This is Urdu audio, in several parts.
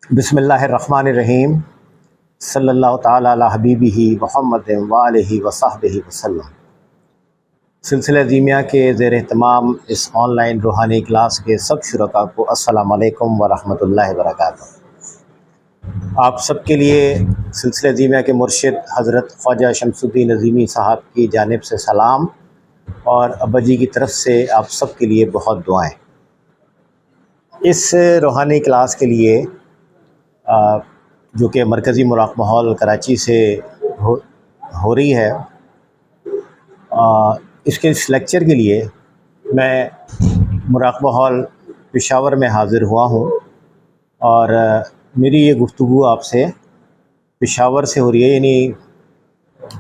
بسم اللہ الرحمن الرحیم صلی اللہ تعالیٰ علی حبیبہ محمد وآلہ وصحبہ وسلم۔ سلسلہ دیمیہ کے زیر اہتمام اس آن لائن روحانی کلاس کے سب شرکاء کو السلام علیکم ورحمۃ اللہ وبرکاتہ۔ آپ سب کے لیے سلسلہ دیمیہ کے مرشد حضرت خواجہ شمس الدین عظیمی صاحب کی جانب سے سلام اور ابا جی کی طرف سے آپ سب کے لیے بہت دعائیں۔ اس روحانی کلاس کے لیے جو کہ مرکزی مراقبہ ہال کراچی سے ہو رہی ہے، اس کے اس لیکچر کے لیے میں مراقبہ ہال پشاور میں حاضر ہوا ہوں، اور میری یہ گفتگو آپ سے پشاور سے ہو رہی ہے، یعنی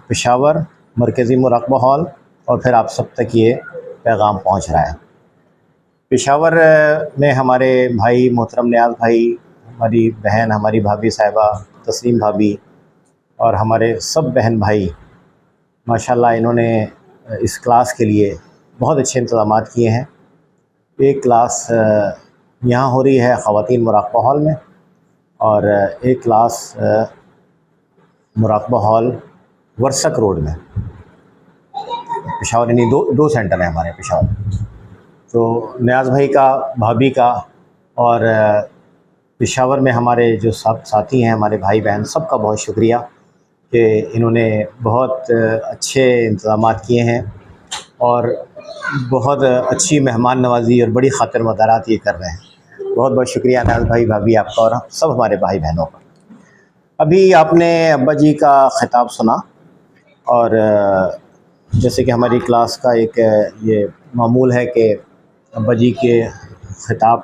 پشاور مرکزی مراقبہ ہال، اور پھر آپ سب تک یہ پیغام پہنچ رہا ہے۔ پشاور میں ہمارے بھائی محترم نیاز بھائی، ہماری بہن، ہماری بھابھی صاحبہ تسلیم بھابھی، اور ہمارے سب بہن بھائی ماشاءاللہ انہوں نے اس کلاس کے لیے بہت اچھے انتظامات کیے ہیں۔ ایک کلاس یہاں ہو رہی ہے خواتین مراقبہ ہال میں، اور ایک کلاس مراقبہ ہال ورسک روڈ میں پشاور، یعنی دو سینٹر ہیں ہمارے پشاور۔ تو نیاز بھائی کا، بھابھی کا، اور پشاور میں ہمارے جو ساتھی ہیں، ہمارے بھائی بہن، سب کا بہت شکریہ کہ انہوں نے بہت اچھے انتظامات کیے ہیں اور بہت اچھی مہمان نوازی اور بڑی خاطر مدارات یہ کر رہے ہیں۔ بہت بہت شکریہ نیاز بھائی، بھابھی، آپ کا اور سب ہمارے بھائی بہنوں کا۔ ابھی آپ نے ابا جی کا خطاب سنا، اور جیسے کہ ہماری کلاس کا ایک یہ معمول ہے کہ ابا جی کے خطاب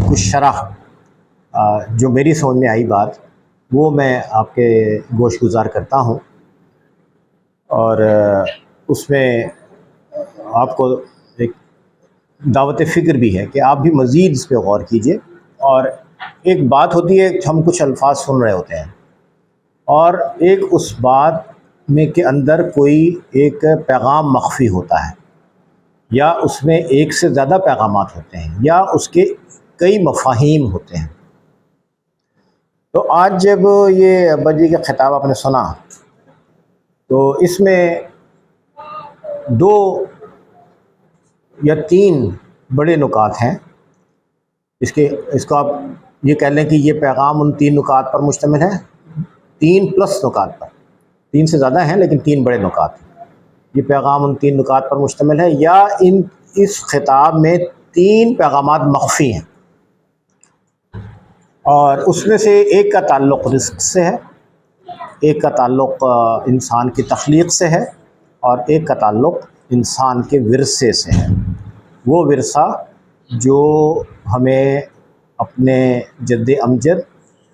کچھ شرح جو میری سمجھ میں آئی بات، وہ میں آپ کے گوش گزار کرتا ہوں، اور اس میں آپ کو ایک دعوت فکر بھی ہے کہ آپ بھی مزید اس پہ غور کیجئے۔ اور ایک بات ہوتی ہے کہ ہم کچھ الفاظ سن رہے ہوتے ہیں، اور ایک اس بات میں کے اندر کوئی ایک پیغام مخفی ہوتا ہے، یا اس میں ایک سے زیادہ پیغامات ہوتے ہیں، یا اس کے کئی مفاہیم ہوتے ہیں۔ تو آج جب یہ ابا جی کا خطاب آپ نے سنا، تو اس میں دو یا تین بڑے نکات ہیں۔ اس کو آپ یہ کہہ لیں کہ یہ پیغام ان تین نکات پر مشتمل ہے، 3+ نکات پر، 3 سے زیادہ ہیں لیکن 3 بڑے نکات ہیں۔ یہ پیغام ان 3 نکات پر مشتمل ہے، یا اس خطاب میں 3 پیغامات مخفی ہیں، اور اس میں سے ایک کا تعلق رزق سے ہے، ایک کا تعلق انسان کی تخلیق سے ہے، اور ایک کا تعلق انسان کے ورثے سے ہے۔ وہ ورثہ جو ہمیں اپنے جد امجد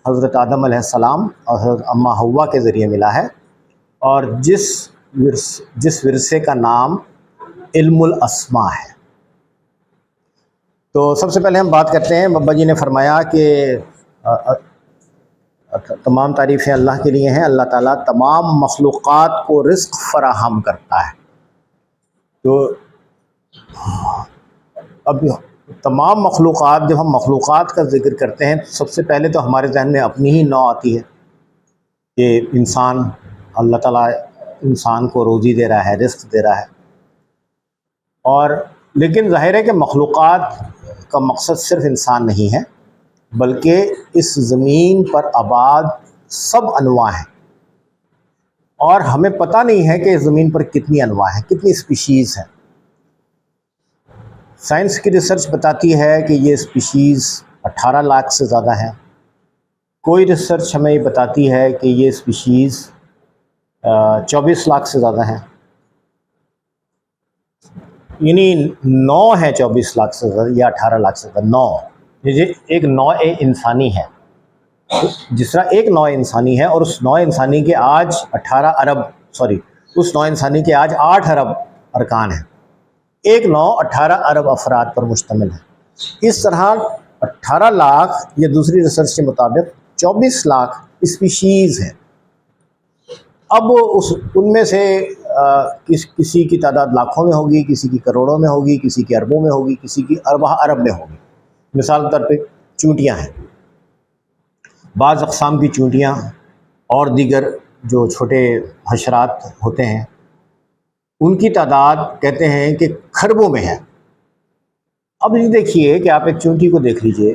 حضرت آدم علیہ السلام اور حضرت اماں حوا کے ذریعے ملا ہے، اور جس ورثے کا نام علم الاسماء ہے۔ تو سب سے پہلے ہم بات کرتے ہیں، بابا جی نے فرمایا کہ تمام تعریفیں اللہ کے لیے ہیں، اللہ تعالیٰ تمام مخلوقات کو رزق فراہم کرتا ہے۔ تو اب تمام مخلوقات، جب ہم مخلوقات کا ذکر کرتے ہیں، سب سے پہلے تو ہمارے ذہن میں اپنی ہی نوع آتی ہے کہ انسان، اللہ تعالیٰ انسان کو روزی دے رہا ہے، رزق دے رہا ہے، اور لیکن ظاہر ہے کہ مخلوقات کا مقصد صرف انسان نہیں ہے، بلکہ اس زمین پر آباد سب انواع ہیں، اور ہمیں پتہ نہیں ہے کہ اس زمین پر کتنی انواع ہیں، کتنی اسپیشیز ہیں۔ سائنس کی ریسرچ بتاتی ہے کہ یہ اسپیشیز 18 لاکھ سے زیادہ ہیں۔ کوئی ریسرچ ہمیں یہ بتاتی ہے کہ یہ اسپیشیز 24 لاکھ سے زیادہ ہیں، یعنی 9 ہیں 24 لاکھ سے زیادہ یا 18 لاکھ سے زیادہ، 9۔ یہ ایک نوع انسانی ہے، جس طرح ایک نوع انسانی ہے، اور اس نوع انسانی کے آج 8 ارب ارکان ہیں۔ ایک نوع 18 ارب افراد پر مشتمل ہے۔ اس طرح 18 لاکھ یا دوسری ریسرچ کے مطابق 24 لاکھ اسپیشیز ہیں۔ اب ان میں سے کسی کی تعداد لاکھوں میں ہوگی، کسی کی کروڑوں میں ہوگی، کسی کی اربوں میں ہوگی، کسی کی اربہ ارب میں ہوگی۔ مثال کے طور پہ چونٹیاں ہیں، بعض اقسام کی چونٹیاں اور دیگر جو چھوٹے حشرات ہوتے ہیں ان کی تعداد کہتے ہیں کہ کھربوں میں ہے۔ اب یہ دیکھیے کہ آپ ایک چونٹی کو دیکھ لیجئے،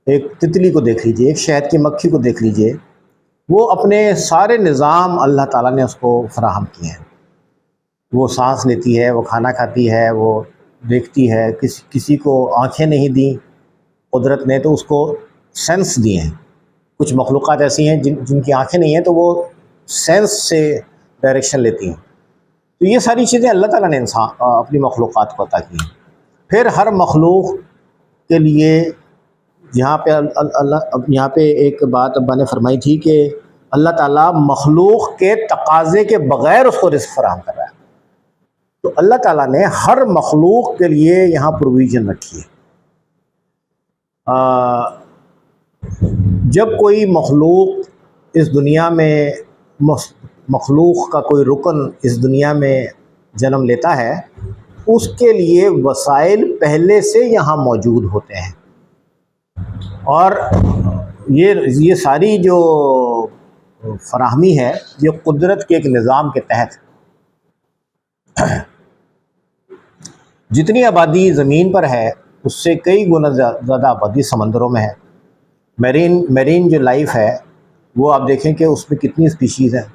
ایک تتلی کو دیکھ لیجئے، ایک شہد کی مکھی کو دیکھ لیجئے، وہ اپنے سارے نظام اللہ تعالیٰ نے اس کو فراہم کیے ہیں۔ وہ سانس لیتی ہے، وہ کھانا کھاتی ہے، وہ دیکھتی ہے، کسی کو آنکھیں نہیں دیں قدرت نے تو اس کو سینس دیے ہیں۔ کچھ مخلوقات ایسی ہیں جن کی آنکھیں نہیں ہیں تو وہ سینس سے ڈائریکشن لیتی ہیں۔ تو یہ ساری چیزیں اللہ تعالیٰ نے اپنی مخلوقات کو عطا کی ہیں۔ پھر ہر مخلوق کے لیے یہاں پہ ایک بات ابا نے فرمائی تھی کہ اللہ تعالیٰ مخلوق کے تقاضے کے بغیر اس کو رزق فراہم کر رہا ہے۔ تو اللہ تعالیٰ نے ہر مخلوق کے لیے یہاں پروویژن رکھی ہے۔ جب کوئی مخلوق اس دنیا میں مخلوق کا کوئی رکن اس دنیا میں جنم لیتا ہے، اس کے لیے وسائل پہلے سے یہاں موجود ہوتے ہیں، اور یہ ساری جو فراہمی ہے یہ قدرت کے ایک نظام کے تحت۔ جتنی آبادی زمین پر ہے اس سے کئی گنا زیادہ آبادی سمندروں میں ہے۔ میرین جو لائف ہے وہ آپ دیکھیں کہ اس میں کتنی اسپیشیز ہیں،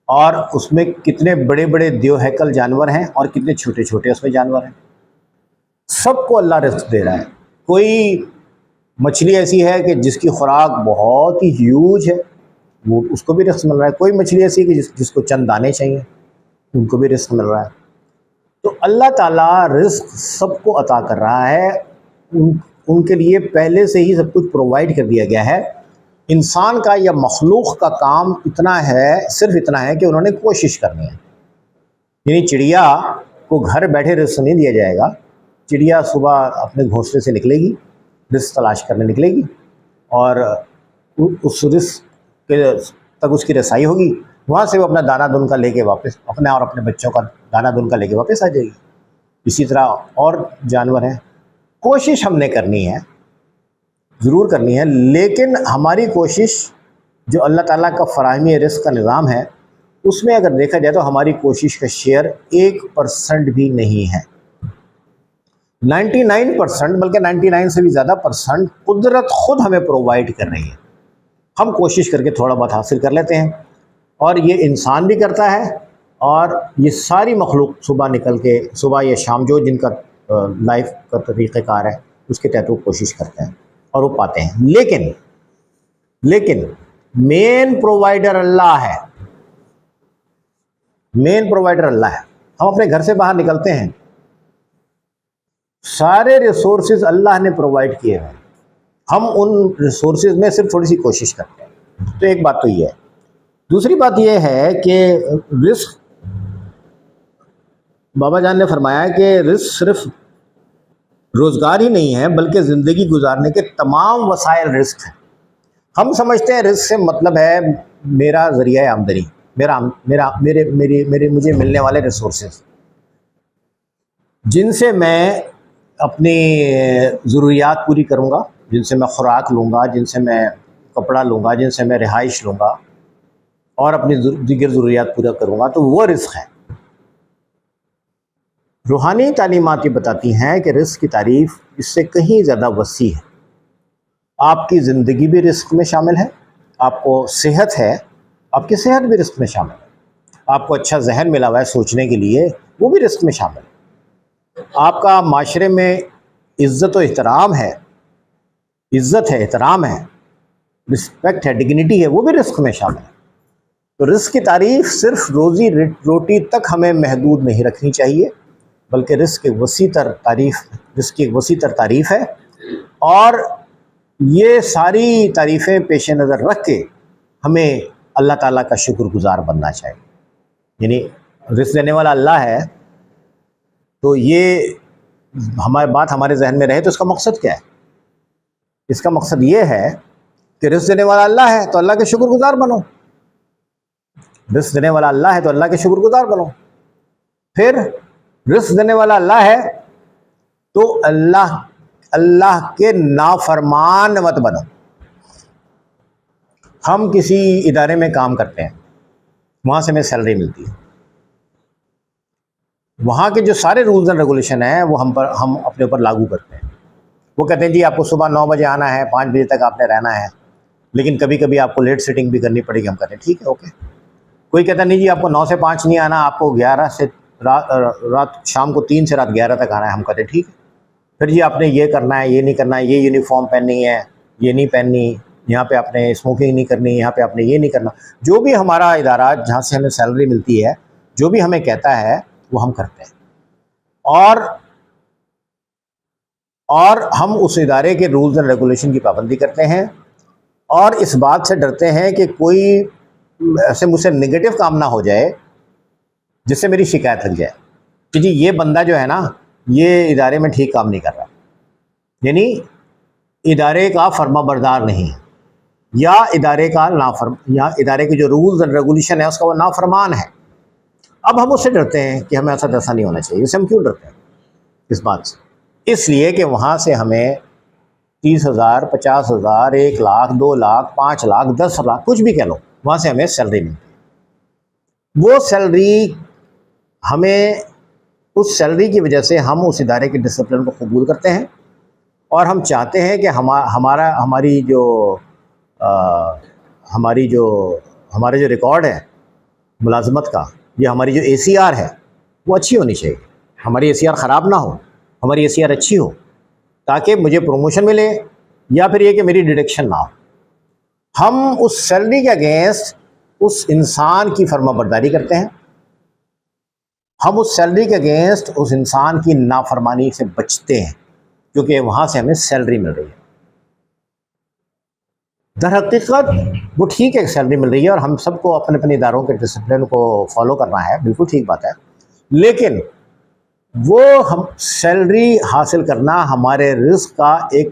اور اس میں کتنے بڑے بڑے دیو ہیکل جانور ہیں اور کتنے چھوٹے چھوٹے اس میں جانور ہیں۔ سب کو اللہ رزق دے رہا ہے۔ کوئی مچھلی ایسی ہے کہ جس کی خوراک بہت ہی ہیوج ہے، وہ اس کو بھی رزق مل رہا ہے۔ کوئی مچھلی ایسی ہے کہ جس کو چند دانے چاہیے، ان کو بھی رزق مل رہا ہے۔ تو اللہ تعالیٰ رزق سب کو عطا کر رہا ہے، ان کے لیے پہلے سے ہی سب کچھ پرووائڈ کر دیا گیا ہے۔ انسان کا یا مخلوق کا کام اتنا ہے، صرف اتنا ہے کہ انہوں نے کوشش کرنی ہے۔ یعنی چڑیا کو گھر بیٹھے رزق نہیں دیا جائے گا۔ چڑیا صبح اپنے گھونسلے سے نکلے گی، رزق تلاش کرنے نکلے گی، اور اس رزق کے تک اس کی رسائی ہوگی، وہاں سے وہ اپنا دانہ دن کا لے کے واپس اپنے اور اپنے بچوں کا دانہ دن کا لے کے واپس آ جائے گی۔ اسی طرح اور جانور ہیں۔ کوشش ہم نے کرنی ہے، ضرور کرنی ہے، لیکن ہماری کوشش جو اللہ تعالیٰ کا فراہمی رزق کا نظام ہے اس میں اگر دیکھا جائے تو ہماری کوشش کا شیئر 1% بھی نہیں ہے۔ 99%، بلکہ 99 سے بھی زیادہ % قدرت خود ہمیں پرووائڈ کر رہی ہے۔ ہم کوشش کر کے تھوڑا بہت حاصل کر لیتے ہیں، اور یہ انسان بھی کرتا ہے، اور یہ ساری مخلوق صبح نکل کے صبح یا شام جو جن کا لائف کا طریقہ کار ہے اس کے تحت وہ کوشش کرتے ہیں اور وہ پاتے ہیں۔ لیکن مین پرووائڈر اللہ ہے، مین پرووائڈر اللہ ہے۔ ہم اپنے گھر سے باہر نکلتے ہیں، سارے ریسورسز اللہ نے پرووائڈ کیے ہیں، ہم ان ریسورسز میں صرف تھوڑی سی کوشش کرتے ہیں۔ تو ایک بات تو یہ ہے۔ دوسری بات یہ ہے کہ رزق، بابا جان نے فرمایا کہ رزق صرف روزگار ہی نہیں ہے بلکہ زندگی گزارنے کے تمام وسائل رزق ہیں۔ ہم سمجھتے ہیں رزق سے مطلب ہے میرا ذریعہ آمدنی، مجھے ملنے والے ریسورسز جن سے میں اپنی ضروریات پوری کروں گا، جن سے میں خوراک لوں گا، جن سے میں کپڑا لوں گا، جن سے میں رہائش لوں گا اور اپنی دیگر ضروریات پورا کروں گا، تو وہ رزق ہے۔ روحانی تعلیمات یہ بتاتی ہیں کہ رزق کی تعریف اس سے کہیں زیادہ وسیع ہے۔ آپ کی زندگی بھی رزق میں شامل ہے، آپ کو صحت ہے، آپ کی صحت بھی رزق میں شامل ہے، آپ کو اچھا ذہن ملا ہوا ہے سوچنے کے لیے، وہ بھی رزق میں شامل ہے، آپ کا معاشرے میں عزت و احترام ہے، عزت ہے، احترام ہے، رسپیکٹ ہے، ڈگنیٹی ہے، وہ بھی رزق میں شامل ہے۔ تو رزق کی تعریف صرف روزی روٹی تک ہمیں محدود نہیں رکھنی چاہیے، بلکہ رزق کی وسیع تر تعریف ہے، اور یہ ساری تعریفیں پیش نظر رکھ کے ہمیں اللہ تعالیٰ کا شکر گزار بننا چاہیے۔ یعنی رزق دینے والا اللہ ہے، تو یہ ہماری بات ہمارے ذہن میں رہے تو اس کا مقصد کیا ہے؟ اس کا مقصد یہ ہے کہ رزق دینے والا اللہ ہے تو اللہ کے شکر گزار بنو، رزق دینے والا اللہ ہے تو اللہ کے شکر گزار بنو۔ پھر رزق دینے والا اللہ ہے تو اللہ کے نافرمان مت بنو۔ ہم کسی ادارے میں کام کرتے ہیں، وہاں سے ہمیں سیلری ملتی ہے، وہاں کے جو سارے رولز اینڈ ریگولیشن ہیں وہ ہم اپنے اوپر لاگو کرتے ہیں۔ وہ کہتے ہیں جی آپ کو صبح 9 بجے آنا ہے، 5 بجے تک آپ نے رہنا ہے، لیکن کبھی کبھی آپ کو لیٹ سیٹنگ بھی کرنی پڑے گی، ہم کہتے ہیں ٹھیک ہے اوکے۔ کوئی کہتا نہیں جی آپ کو 9 سے 5 نہیں آنا، آپ کو 11 سے رات شام کو 3 سے رات 11 تک آنا ہے، ہم کہتے ہیں ٹھیک ہے۔ پھر جی آپ نے یہ کرنا ہے، یہ نہیں کرنا ہے، یہ یونیفارم پہننی ہے، یہ نہیں پہننی، یہاں پہ آپ نے اسموکنگ نہیں کرنی، یہاں پہ آپ نے یہ نہیں کرنا۔ جو بھی ہمارا ادارہ جہاں سے ہمیں سیلری ملتی ہے، جو بھی ہمیں کہتا ہے وہ ہم کرتے ہیں، اور ہم اس ادارے کے رولز اینڈ ریگولیشن کی پابندی کرتے ہیں، اور اس بات سے ڈرتے ہیں کہ کوئی ایسے مجھ سے نگیٹو کام نہ ہو جائے جس سے میری شکایت لگ جائے کہ جی یہ بندہ جو ہے نا یہ ادارے میں ٹھیک کام نہیں کر رہا، یعنی ادارے کا فرما بردار نہیں ہے، یا ادارے کا یا ادارے کے جو رولز اینڈ ریگولیشن ہے اس کا وہ نافرمان ہے۔ اب ہم اس سے ڈرتے ہیں کہ ہمیں ایسا نہیں ہونا چاہیے۔ اس سے ہم کیوں ڈرتے ہیں اس بات سے؟ اس لیے کہ وہاں سے ہمیں 30,000 50,000 1 لاکھ 2 لاکھ 5 لاکھ 10 لاکھ کچھ بھی کہہ لو، وہاں سے ہمیں سیلری ملتی ہے۔ وہ سیلری ہمیں، اس سیلری کی وجہ سے ہم اس ادارے کے ڈسپلن کو قبول کرتے ہیں، اور ہم چاہتے ہیں کہ ہمارے جو ریکارڈ ہے ملازمت کا، یا ہماری جو ACR ہے وہ اچھی ہونی چاہیے، ہماری ACR خراب نہ ہو، ہماری ACR اچھی ہو، تاکہ مجھے پروموشن ملے، یا پھر یہ کہ میری ڈیڈکشن نہ ہو۔ ہم اس سیلری کے اگینسٹ اس انسان کی فرما برداری کرتے ہیں، ہم اس سیلری کے اگینسٹ اس انسان کی نافرمانی سے بچتے ہیں، کیونکہ وہاں سے ہمیں سیلری مل رہی ہے۔ در حقیقت وہ ٹھیک ہے سیلری مل رہی ہے، اور ہم سب کو اپنے اپنے اداروں کے ڈسپلن کو فالو کرنا ہے، بالکل ٹھیک بات ہے، لیکن وہ ہم سیلری حاصل کرنا ہمارے رزق کا ایک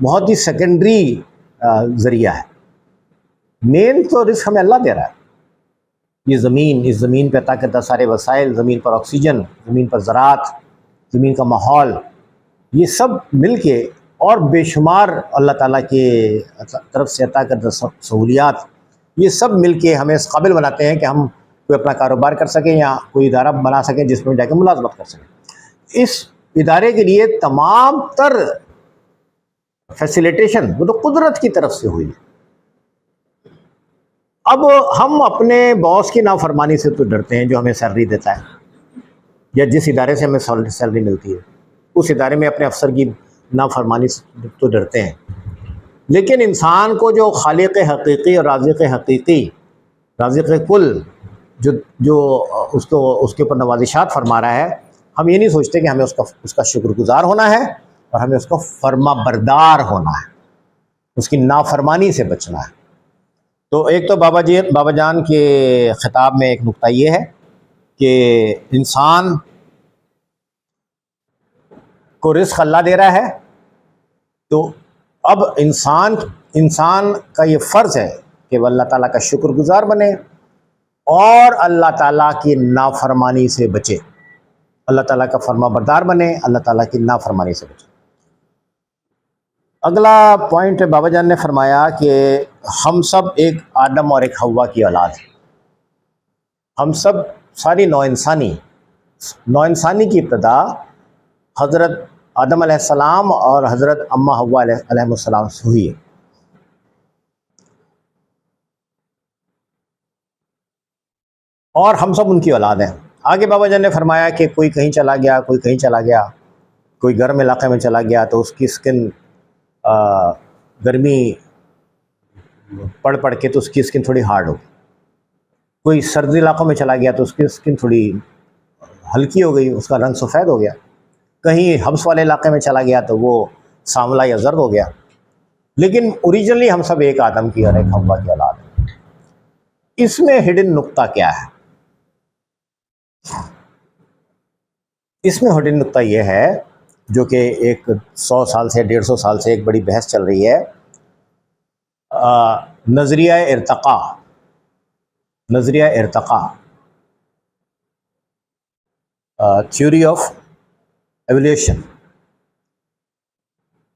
بہت ہی سیکنڈری ذریعہ ہے۔ مین تو رزق ہمیں اللہ دے رہا ہے، یہ اس زمین پہ عطا کرتا سارے وسائل، زمین پر آکسیجن، زمین پر زراعت، زمین کا ماحول، یہ سب مل کے، اور بے شمار اللہ تعالیٰ کے طرف سے عطا کردہ سہولیات، یہ سب مل کے ہمیں اس قابل بناتے ہیں کہ ہم کوئی اپنا کاروبار کر سکیں، یا کوئی ادارہ بنا سکیں جس میں جا کے ملازمت کر سکیں۔ اس ادارے کے لیے تمام تر فیسیلیٹیشن وہ تو قدرت کی طرف سے ہوئی۔ اب ہم اپنے باس کی نافرمانی سے تو ڈرتے ہیں جو ہمیں سیلری دیتا ہے، یا جس ادارے سے ہمیں سیلری ملتی ہے اس ادارے میں اپنے افسر کی نافرمانی سے تو ڈرتے ہیں، لیکن انسان کو جو خالق حقیقی اور رازق حقیقی، رازق کل جو اس کے اوپر نوازشات فرما رہا ہے، ہم یہ نہیں سوچتے کہ ہمیں اس کا شکر گزار ہونا ہے، اور ہمیں اس کو فرما بردار ہونا ہے، اس کی نافرمانی سے بچنا ہے۔ تو ایک تو بابا جان کے خطاب میں ایک نقطہ یہ ہے کہ انسان کو رزق اللہ دے رہا ہے، تو اب انسان کا یہ فرض ہے کہ وہ اللہ تعالیٰ کا شکر گزار بنے، اور اللہ تعالیٰ کی نافرمانی سے بچے، اللہ تعالیٰ کا فرما بردار بنے، اللہ تعالیٰ کی نافرمانی سے بچے۔ اگلا پوائنٹ بابا جان نے فرمایا کہ ہم سب ایک آدم اور ایک حوا کی اولاد ہیں۔ ہم سب ساری نو انسانی کی ابتدا حضرت آدم علیہ السلام اور حضرت اماں حوا علیہ السلام سے ہوئی ہے۔ اور ہم سب ان کی اولاد ہیں۔ آگے بابا جان نے فرمایا کہ کوئی کہیں چلا گیا، کوئی گرم علاقے میں چلا گیا تو اس کی سکن گرمی پڑ کے تو اس کی سکن تھوڑی ہارڈ ہو، کوئی سردی علاقوں میں چلا گیا تو اس کی سکن تھوڑی ہلکی ہو گئی، اس کا رنگ سفید ہو گیا، کہیں حبس والے علاقے میں چلا گیا تو وہ سانولا یا زرد ہو گیا، لیکن اوریجنلی ہم سب ایک آدم کی اور ایک حوا کی اولاد ہیں۔ اس میں ہڈن نقطہ کیا ہے؟ اس میں ہڈن نقطہ یہ ہے، جو کہ ایک 100 سال سے 150 سال سے ایک بڑی بحث چل رہی ہے، نظریہ ارتقاء، تھیوری آف ایولیوشن،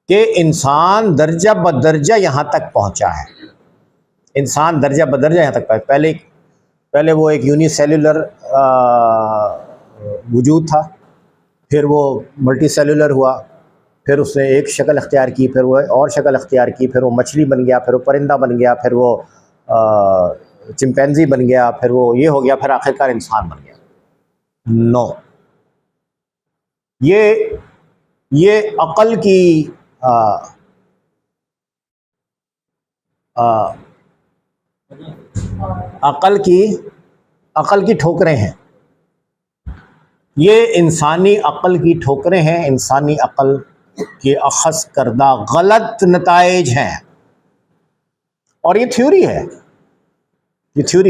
کہ انسان درجہ بدرجہ یہاں تک پہنچا ہے۔ انسان درجہ بدرجہ یہاں تک پہنچا۔ پہلے وہ ایک یونی سیلولر وجود تھا، پھر وہ ملٹی سیلولر ہوا، پھر اس نے ایک شکل اختیار کی، پھر وہ اور شکل اختیار کی، پھر وہ مچھلی بن گیا، پھر وہ پرندہ بن گیا، پھر وہ چمپینزی بن گیا، پھر وہ یہ ہو گیا، پھر آخرکار انسان بن گیا۔ نو، یہ عقل کی عقل کی ٹھوکریں ہیں، یہ انسانی عقل کی ٹھوکریں ہیں، انسانی عقل کے اخذ کردہ غلط نتائج ہیں۔ اور یہ تھیوری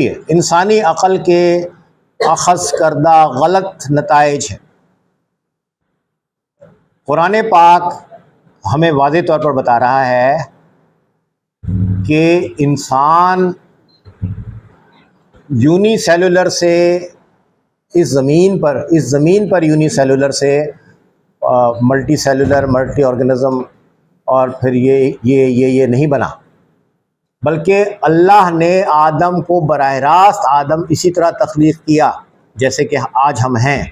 ہے، انسانی عقل کے اخذ کردہ غلط نتائج ہیں۔ قرآن پاک ہمیں واضح طور پر بتا رہا ہے کہ انسان یونی سیلولر سے اس زمین پر یونی سیلولر سے ملٹی سیلولر، ملٹی آرگنزم، اور پھر یہ نہیں بنا، بلکہ اللہ نے آدم کو براہ راست آدم اسی طرح تخلیق کیا جیسے کہ آج ہم ہیں۔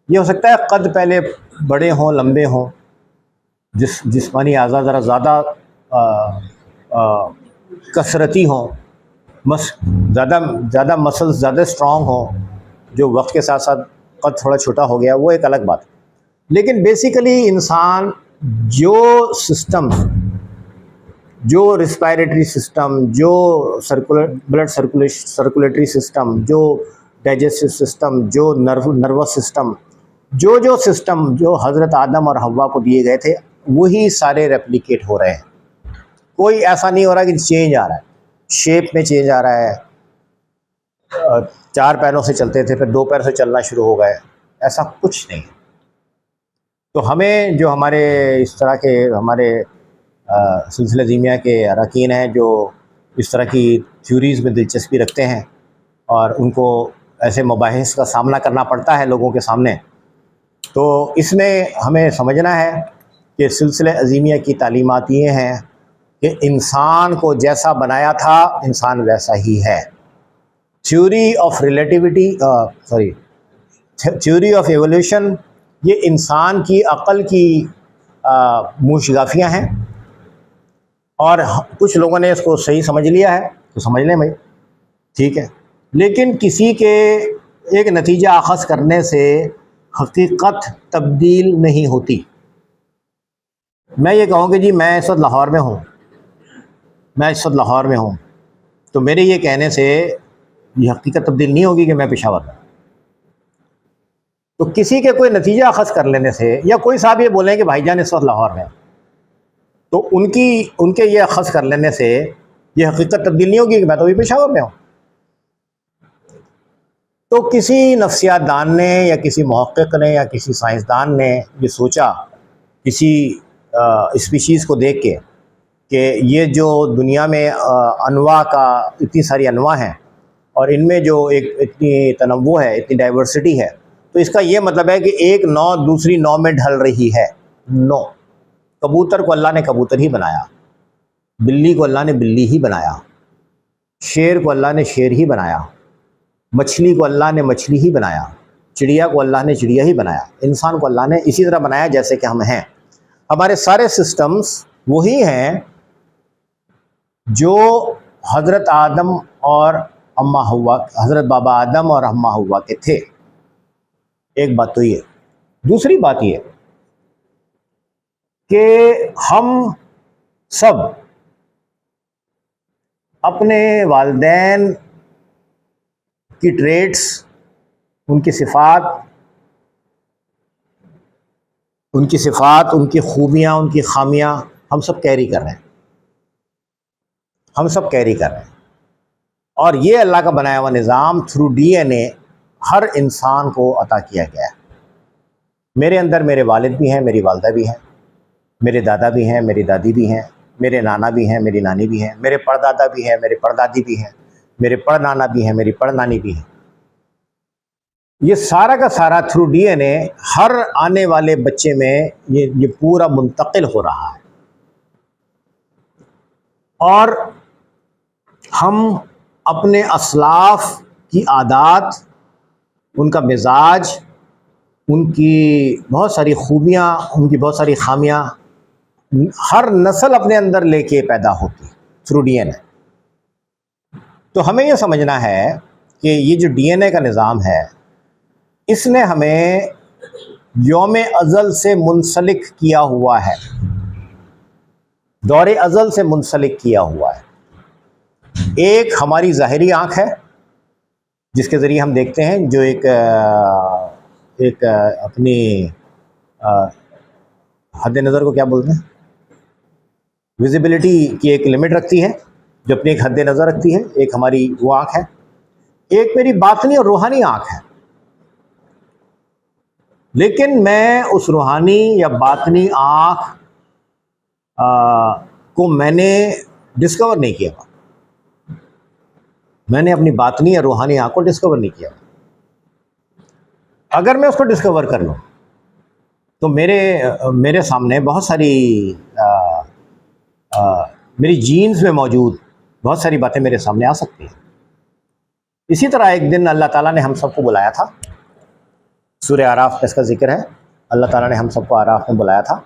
یہ ہو سکتا ہے قد پہلے بڑے ہوں، لمبے ہوں، جسمانی اعضاء ذرا زیادہ کثرتی ہوں، زیادہ مسلز زیادہ اسٹرانگ ہوں، جو وقت کے ساتھ ساتھ قد تھوڑا چھوٹا ہو گیا، وہ ایک الگ بات ہے۔ لیکن بیسیکلی انسان جو سسٹم، جو ریسپائریٹری سسٹم، جو بلڈ سرکولیٹری سسٹم، جو ڈائجسٹو سسٹم، جو نروس سسٹم، جو سسٹم جو حضرت آدم اور حوا کو دیے گئے تھے، وہی سارے ریپلیکیٹ ہو رہے ہیں۔ کوئی ایسا نہیں ہو رہا کہ چینج آ رہا ہے، شیپ میں چینج آ رہا ہے۔ 4 پیروں سے چلتے تھے، پھر 2 پیر سے چلنا شروع ہو گئے، ایسا کچھ نہیں۔ تو ہمیں جو ہمارے اس طرح کے ہمارے سلسلہ ازیمیہ کے اراکین ہیں، جو اس طرح کی تھیوریز میں دلچسپی رکھتے ہیں اور ان کو ایسے مباحث کا سامنا کرنا پڑتا ہے لوگوں کے سامنے، تو اس میں ہمیں سمجھنا ہے کہ سلسلہ ازیمیہ کی تعلیمات یہ ہیں کہ انسان کو جیسا بنایا تھا انسان ویسا ہی ہے۔ تھیوری آف ایولیوشن یہ انسان کی عقل کی موشگافیاں ہیں، اور کچھ لوگوں نے اس کو صحیح سمجھ لیا ہے تو سمجھ لیں بھائی، ٹھیک ہے، لیکن کسی کے ایک نتیجہ اخذ کرنے سے حقیقت تبدیل نہیں ہوتی۔ میں یہ کہوں کہ جی میں اس وقت لاہور میں ہوں، تو میرے یہ کہنے سے یہ حقیقت تبدیل نہیں ہوگی کہ میں پشاور میں۔ تو کسی کے کوئی نتیجہ اخذ کر لینے سے، یا کوئی صاحب یہ بولیں کہ بھائی جان اس وقت لاہور میں، تو ان کے یہ اخذ کر لینے سے یہ حقیقت تبدیل نہیں ہوگی کہ میں تو بھی پشاور میں ہوں۔ تو کسی نفسیات دان نے یا کسی محقق نے یا کسی سائنسدان نے یہ سوچا کسی اسپیشیز کو دیکھ کے کہ یہ جو دنیا میں انواع کا اتنی ساری انواع ہیں، اور ان میں جو ایک اتنی تنوع ہے، اتنی ڈائیورسٹی ہے، تو اس کا یہ مطلب ہے کہ ایک نوع دوسری نوع میں ڈھل رہی ہے۔ نو، کبوتر کو اللہ نے کبوتر ہی بنایا، بلی کو اللہ نے بلی ہی بنایا، شیر کو اللہ نے شیر ہی بنایا، مچھلی کو اللہ نے مچھلی ہی بنایا، چڑیا کو اللہ نے چڑیا ہی بنایا، انسان کو اللہ نے اسی طرح بنایا جیسے کہ ہم ہیں۔ ہمارے سارے سسٹمز وہی ہیں جو حضرت آدم اور اماں حوا، حضرت بابا آدم اور اماں حوا کے تھے۔ ایک بات تو یہ، دوسری بات یہ کہ ہم سب اپنے والدین کی ٹریٹس، ان کی صفات، ان کی خوبیاں، ان کی خامیاں ہم سب کیری کر رہے ہیں، اور یہ اللہ کا بنایا ہوا نظام تھرو ڈی این اے ہر انسان کو عطا کیا گیا ہے۔ میرے اندر میرے والد بھی ہیں، میری والدہ بھی ہیں، میرے دادا بھی ہیں، میری دادی بھی ہیں، میرے نانا بھی ہیں، میری نانی بھی ہیں، میرے پردادا بھی ہیں، میرے پردادی بھی ہیں، میرے پڑنانا بھی ہیں، میری پڑنانی بھی ہیں۔ یہ سارا کا سارا تھرو ڈی این اے ہر آنے والے بچے میں یہ پورا منتقل ہو رہا ہے، اور ہم اپنے اسلاف کی عادات، ان کا مزاج، ان کی بہت ساری خوبیاں، ان کی بہت ساری خامیاں ہر نسل اپنے اندر لے کے پیدا ہوتی تھرو ڈی این اے. تو ہمیں یہ سمجھنا ہے کہ یہ جو ڈی این اے کا نظام ہے، اس نے ہمیں یوم ازل سے منسلک کیا ہوا ہے، دور ازل سے منسلک کیا ہوا ہے. ایک ہماری ظاہری آنکھ ہے جس کے ذریعے ہم دیکھتے ہیں، جو ایک اپنی حد نظر کو کیا بولتے ہیں، ویزیبلٹی کی ایک لمٹ رکھتی ہے، جو اپنی ایک حد نظر رکھتی ہے. ایک ہماری وہ آنکھ ہے. ایک میری باطنی اور روحانی آنکھ ہے. لیکن میں اس روحانی یا باطنی آنکھ کو میں نے ڈسکور نہیں کیا. میں نے اپنی باطنی یا روحانی آنکھ کو ڈسکور نہیں کیا. اگر میں اس کو ڈسکور کر لوں تو میرے سامنے بہت ساری میری جینز میں موجود بہت ساری باتیں میرے سامنے آ سکتی ہیں. اسی طرح ایک دن اللہ تعالیٰ نے ہم سب کو بلایا تھا. سورہ اعراف میں اس کا ذکر ہے. اللہ تعالیٰ نے ہم سب کو اعراف میں بلایا تھا.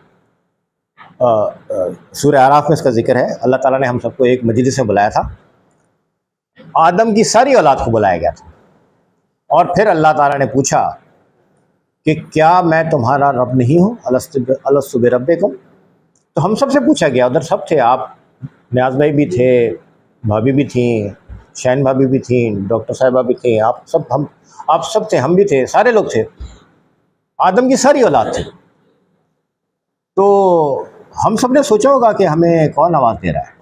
سورہ اعراف میں اس کا ذکر ہے. اللہ تعالیٰ نے ہم سب کو ایک مجلس میں بلایا تھا. آدم کی ساری اولاد کو بلایا گیا تھا. اور پھر اللہ تعالیٰ نے پوچھا کہ کیا میں تمہارا رب نہیں ہوں؟ الست بربکم. تو ہم سب سے پوچھا گیا. ادھر سب تھے، آپ نیاز بھائی بھی تھے، بھابھی بھی تھیں، شین بھابھی بھی تھیں، ڈاکٹر صاحبہ بھی تھیں، آپ سب تھے، ہم بھی تھے، سارے لوگ تھے. آدم کی ساری اولاد تھی. تو ہم سب نے سوچا ہوگا کہ ہمیں کون آواز دے رہا ہے،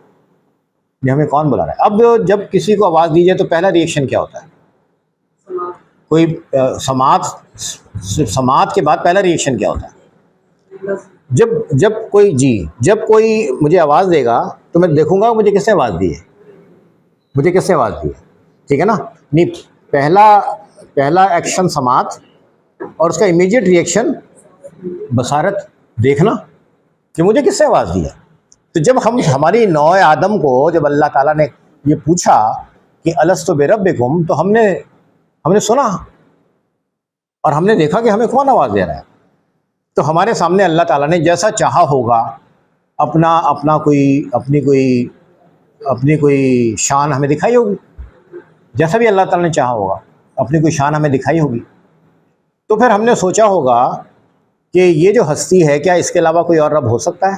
یہ ہمیں کون بلا رہا ہے. اب جب کسی کو آواز دی جائے تو پہلا ریئیکشن کیا ہوتا ہے؟ کوئی سماعت کے بعد پہلا ریئیکشن کیا ہوتا ہے؟ جب کوئی مجھے آواز دے گا تو میں دیکھوں گا مجھے کس نے آواز دی ہے. ٹھیک ہے نا؟ نہیں، پہلا ایکشن سماعت، اور اس کا امیجیٹ ریئیکشن بصارت، دیکھنا کہ مجھے کس نے آواز دی ہے. تو جب ہماری نوع آدم کو جب اللہ تعالیٰ نے یہ پوچھا کہ الست بربکم، تو ہم نے سنا اور ہم نے دیکھا کہ ہمیں کون آواز دے رہا ہے. تو ہمارے سامنے اللہ تعالیٰ نے جیسا چاہا ہوگا اپنی کوئی شان ہمیں دکھائی ہوگی. جیسا بھی اللہ تعالیٰ نے چاہا ہوگا اپنی کوئی شان ہمیں دکھائی ہوگی. تو پھر ہم نے سوچا ہوگا کہ یہ جو ہستی ہے، کیا اس کے علاوہ کوئی اور رب ہو سکتا ہے؟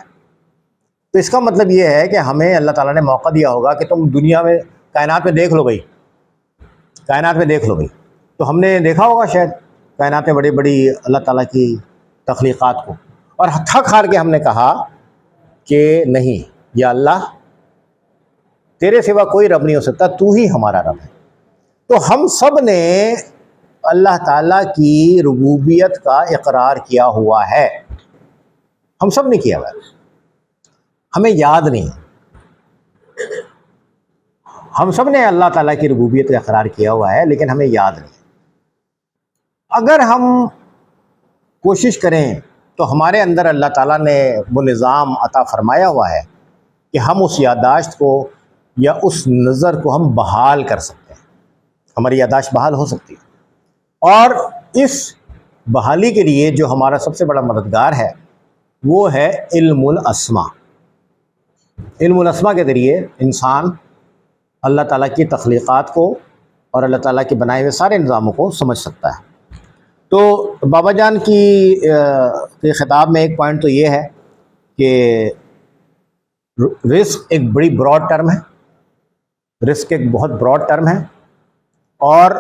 تو اس کا مطلب یہ ہے کہ ہمیں اللہ تعالیٰ نے موقع دیا ہوگا کہ تم دنیا میں کائنات میں دیکھ لو بھائی. تو ہم نے دیکھا ہوگا شاید کائنات میں بڑی بڑی اللہ تعالیٰ کی تخلیقات کو، اور تھک ہار کے ہم نے کہا کہ نہیں یا اللہ، تیرے سوا کوئی رب نہیں ہو سکتا، تو ہی ہمارا رب ہے. تو ہم سب نے اللہ تعالیٰ کی ربوبیت کا اقرار کیا ہوا ہے. ہم سب نے کیا ہوا ہے. ہمیں یاد نہیں. ہم سب نے اللہ تعالیٰ کی ربوبیت کا اقرار کیا ہوا ہے، لیکن ہمیں یاد نہیں. اگر ہم کوشش کریں تو ہمارے اندر اللہ تعالیٰ نے وہ نظام عطا فرمایا ہوا ہے کہ ہم اس یادداشت کو یا اس نظر کو ہم بحال کر سکتے ہیں. ہماری یادداشت بحال ہو سکتی ہے. اور اس بحالی کے لیے جو ہمارا سب سے بڑا مددگار ہے وہ ہے علم الاسماء. علم الاسماء کے ذریعے انسان اللہ تعالیٰ کی تخلیقات کو اور اللہ تعالیٰ کے بنائے ہوئے سارے نظاموں کو سمجھ سکتا ہے. تو بابا جان کی خطاب میں ایک پوائنٹ تو یہ ہے کہ رزق ایک بڑی براڈ ٹرم ہے. رزق ایک بہت براڈ ٹرم ہے، اور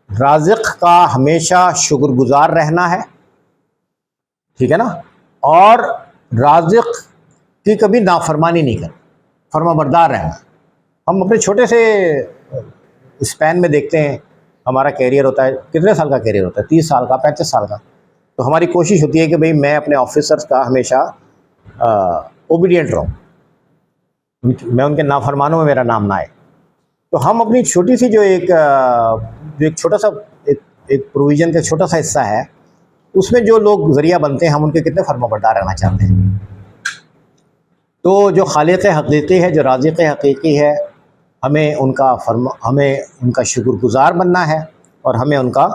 رازق کا ہمیشہ شکر گزار رہنا ہے. ٹھیک ہے نا؟ اور رازق کی کبھی نافرمانی نہیں کرنا، فرما بردار رہنا. ہم اپنے چھوٹے سے اسپین میں دیکھتے ہیں، ہمارا کیریئر ہوتا ہے، کتنے سال کا کیریئر ہوتا ہے؟ 30 سال کا، 35 سال کا. تو ہماری کوشش ہوتی ہے کہ بھئی میں اپنے آفیسرز کا ہمیشہ اوبیڈینٹ رہوں، میں ان کے نافرمانوں میں میرا نام نہ آئے. تو ہم اپنی چھوٹی سی جو ایک چھوٹا سا ایک پروویژن کا چھوٹا سا حصہ ہے، اس میں جو لوگ ذریعہ بنتے ہیں، ہم ان کے کتنے فرما بردار رہنا چاہتے ہیں. تو جو خالق حقیقی ہے، جو رازق حقیقی ہے، ہمیں ان کا شکر گزار بننا ہے اور ہمیں ان کا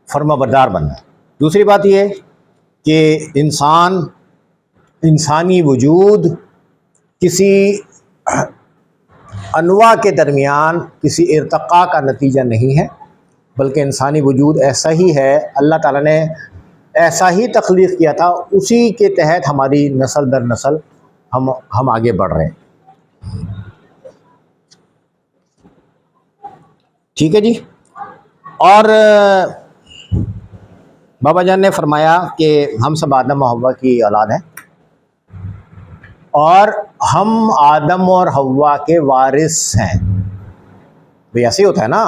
فرما بردار بننا ہے۔ دوسری بات یہ کہ انسانی وجود کسی انواع کے درمیان کسی ارتقاء کا نتیجہ نہیں ہے، بلکہ انسانی وجود ایسا ہی ہے، اللہ تعالیٰ نے ایسا ہی تخلیق کیا تھا، اسی کے تحت ہماری نسل در نسل ہم آگے بڑھ رہے ہیں۔ ٹھیک ہے جی۔ اور بابا جان نے فرمایا کہ ہم سب آدم و حوا کی اولاد ہیں اور ہم آدم اور حوا کے وارث ہیں۔ بھئی ایسے ہی ہوتا ہے نا،